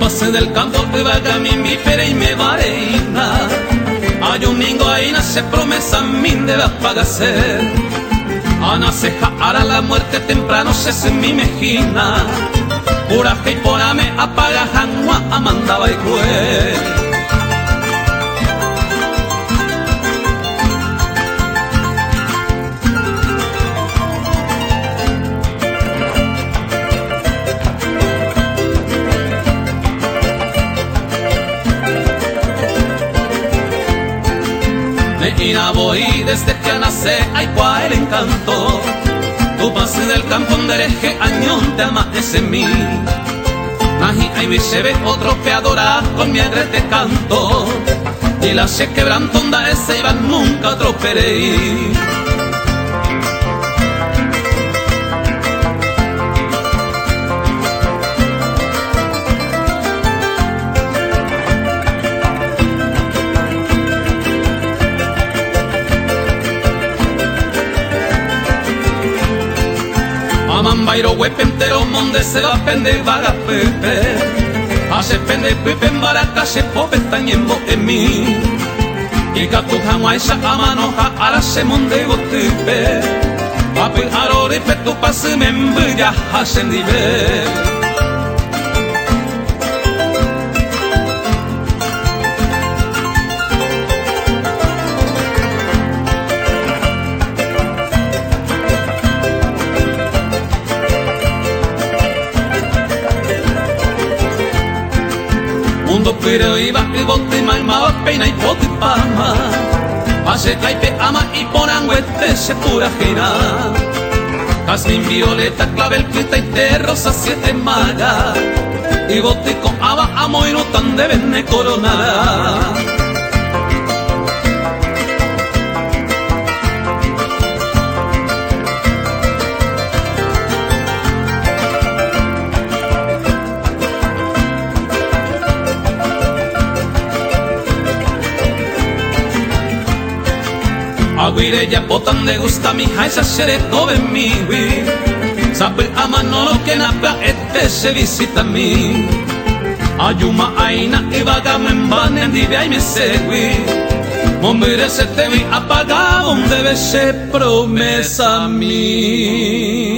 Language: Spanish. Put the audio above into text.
pasé del campo que va a mi bífera y me vareina. Hay un domingo ahí nace promesa min de apagarse. Ana ceja hará la muerte temprano se en mi mejina. Coraje y porame apaga jangua amandaba y cue. Ina voy desde que nace, ay cuál el encanto. Tu pase del campo donde hereje añón te amas en mí. Naji ay bicheve otro que adora con mi adre te canto. Y la se quebrantonda ese iba nunca otro pereí. Amambairo huepentero monde se va pende vaga pepe. Hace pende pepe en baraca se pope tañembo en mí. Y catu jamaisa amanoja ara se monde gotipe. Papi arori petu pase membuya hasen dibe. Mundo pero iba y bote malmaba peina y bote pama. Hace caipe ama y poranguete se pura gira. Jazmín, violeta, clavel, quinta y te rosa siete maga. Y bote con aba amo y no tan de venne coronada. Aguire ya botan de gusta mi jaisa shere tobe mi wi. Sabe ama no lo que napa este se visita mi. Ayuma aina y vaga me embane dive ay me segui. Mombire se te vi apaga donde ve se promesa mi.